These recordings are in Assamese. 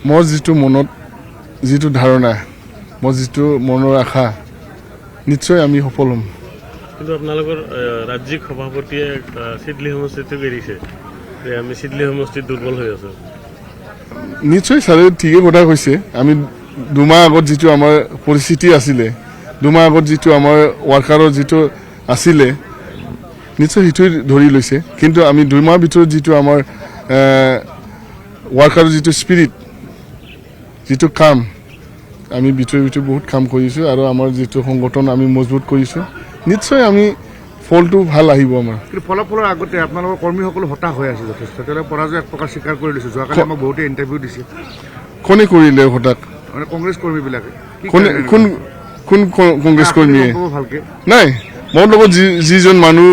মোৰ যিটো মনত যিটো ধাৰণা মোৰ যিটো মনৰ আশা নিশ্চয় আমি সফল হ'ম। কিন্তু আপোনালোকৰ ৰাজ্যিক সভাপতিয়ে চিডলি সমষ্টিটোক এৰিছে যে আমি চিডলি সমষ্টিত দুৰ্বল হৈ আছো। নিশ্চয় ছাৰে ঠিকেই কথা কৈছে। আমি দুমাহ আগত যিটো আমাৰ পৰিস্থিতি আছিলে, দুমাহ আগত যিটো আমাৰ ৱাৰ্কাৰৰ যিটো আছিলে নিশ্চয় সেইটোৱে ধৰি লৈছে। কিন্তু আমি 2 মাহৰ ভিতৰত যিটো আমাৰ ৱাৰ্কাৰৰ যিটো স্পিৰিট, যিটো কাম আমি ভিতৰে বহুত কাম কৰিছোঁ আৰু আমাৰ যিটো সংগঠন আমি মজবুত কৰিছোঁ, নিশ্চয় আমি ফলটো ভাল আহিব আমাৰ। কিন্তু ফলাফলৰ আগতে আপোনালোকৰ কৰ্মীসকল হতাশ হৈ আছে যথেষ্ট। তেওঁলোকে পৰাজয় এক প্ৰকাৰ স্বীকাৰ কৰি লৈছে। যোৱাকালি আমাক বহুতে ইণ্টাৰভিউ দিছে। কোনে কৰিলে হঠাৎ? মানে কংগ্ৰেছ কৰ্মীবিলাকে কোন কংগ্ৰেছ কৰ্মীয়ে? ভালকে নাই, মোৰ লগত যিজন মানুহ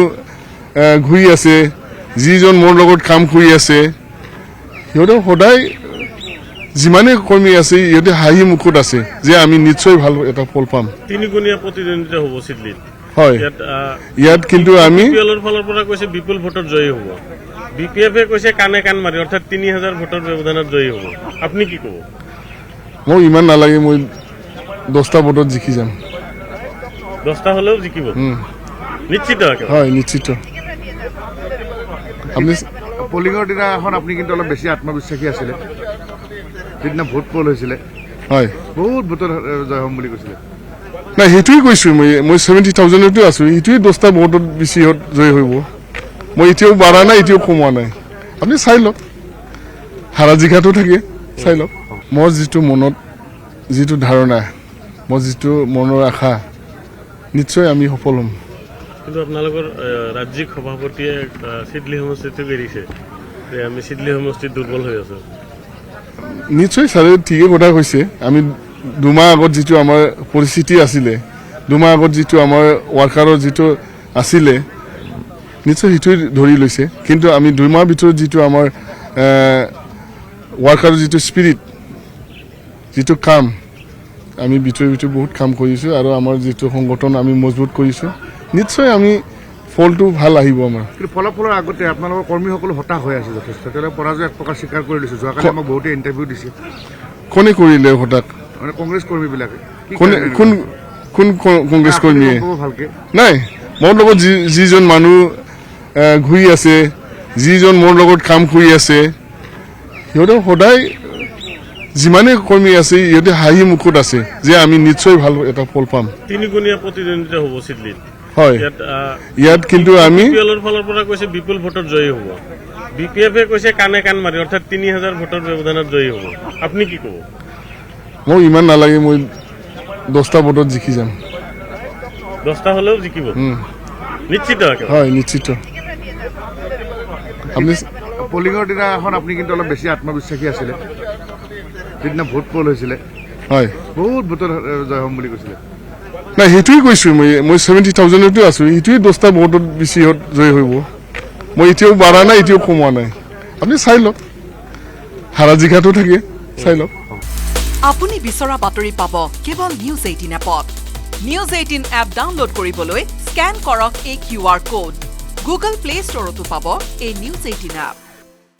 ঘূৰি আছে, যিজন মোৰ লগত কাম কৰি আছে, সিহঁতে সদায় যিমানে কৰ্মী আছে সিহঁতে হাঁহি মুখত আছে যে আমি নিশ্চয় ভাল এটা ফল পাম। তিনিগুণীয়া প্ৰতিদ্বন্দ্বিতা হ'ব চিডলিত। হয়, ইয়াত কিন্তু আমি বিপিএলৰ ফালৰ পৰা কৈছে বিপুল ভোটত জয়ী হ'ব। বিপিএফে কৈছে কাণে কাণ মাৰি, অৰ্থাৎ 3000 ভোটৰ ব্যৱধানত জয়ী হ'ব। আপুনি কি ক'ব? মোক ইমান নালাগে, মই 10টা ভোটত জিকি যাম। 10টা হ'লেও জিকিব নিশ্চিত? হয়, নিশ্চিত। আপুনি পলিঙৰ দিনাখন আপুনি কিন্তু অলপ বেছি আত্মবিশ্বাসী আছিলে। যিদিনা ভোট পল হৈছিলে হয় বহুত ভোটত জয় হ'ম বুলি কৈছিলে। নাই, সেইটোৱে কৈছোঁ। মই 70,000তে আছোঁ। সেইটোৱে 10টা ভোটত বেছি জয় হ'ব। মই এতিয়াও বাঢ়া নাই, এতিয়াও কমোৱা নাই। আপুনি চাই লওক, হাৰা জিকাটো থাকে, চাই লওক। মোৰ যিটো মনত যিটো ধাৰণা মোৰ যিটো মনৰ আশা নিশ্চয় আমি সফল হ'ম। কিন্তু আপোনালোকৰ ৰাজ্যিক সভাপতিয়ে চিডলি সমষ্টিটোক এৰিছে যে আমি চিডলি সমষ্টিত দুৰ্বল হৈ আছো। নিশ্চয় ছাৰে ঠিকেই কথা কৈছে। আমি 2 মাহ আগত যিটো আমাৰ পৰিস্থিতি আছিলে, 2 মাহ আগত যিটো আমাৰ ৱাৰ্কাৰৰ যিটো আছিলে নিশ্চয় সেইটোৱে ধৰি লৈছে। কিন্তু আমি 2 মাহৰ ভিতৰত যিটো আমাৰ ৱাৰ্কাৰৰ যিটো স্পিৰিট, যিটো কাম আমি ভিতৰে বহুত কাম কৰিছোঁ আৰু আমাৰ যিটো সংগঠন আমি মজবুত কৰিছোঁ, নিশ্চয় আমি ফলটো ভাল আহিব আমাৰ। কিন্তু ফলাফলৰ আগতে আপোনালোকৰ কৰ্মীসকল হতাশ হৈ আছে যথেষ্ট। তেওঁলোকে পৰাজয় এক প্ৰকাৰ স্বীকাৰ কৰি লৈছে। যোৱাকালি আমাক বহুতে ইণ্টাৰভিউ দিছে। কোনে কৰিলে হঠাৎ? মানে কংগ্ৰেছ কৰ্মীবিলাকে কোন কংগ্ৰেছ কৰ্মীয়ে? ভালকে নাই, মোৰ লগত যিজন মানুহ ঘূৰি আছে, যিজন মোৰ লগত কাম কৰি আছে, সিহঁতে সদায় যিমানে কৰ্মী আছে সিহঁতে হাঁহি মুখত আছে যে আমি নিশ্চয় ভাল এটা ফল পাম। তিনিগুণীয়া প্ৰতিদ্বন্দ্বিতা হ'ব চিডলিত। হয়, ইয়াত কিন্তু আমি বিপিএলৰ ফালৰ পৰা কৈছে বিপুল ভোটত জয়ী হ'ব। বিপিএফে কৈছে কাণে কাণ মাৰি, অৰ্থাৎ 3000 ভোটৰ ব্যৱধানত জয়ী হ'ব। আপুনি কি ক'ব? মোক ইমান নালাগে, মই 10টা ভোটত জিকি যাম। 10টা হ'লেও জিকিব নিশ্চিত? হয়, নিশ্চিত। আপুনি পলিঙৰ দিনাখন আপুনি কিন্তু অলপ বেছি আত্মবিশ্বাসী আছিলে। যিদিনা ভোট পল হৈছিলে হয় বহুত ভোটত জয় হ'ম বুলি কৈছিলে। নাই, সেইটোৱে কৈছোঁ। মই 70,000তে আছোঁ। সেইটোৱে 10টা ভোটত বেছি জয় হ'ব। মই এতিয়াও বাঢ়া নাই, এতিয়াও কমোৱা নাই। আপুনি চাই লওক, হাৰা জিকাটো থাকে, চাই লওক। আপুনি বিচৰা বাতৰি পাব কেৱল নিউজ 18 এপত। নিউজ 18 এপ ডাউনলোড কৰিবলৈ স্কেন কৰক এই QR কোড। গুগল প্লে ষ্টৰতো পাব এই নিউজ 18 এপ।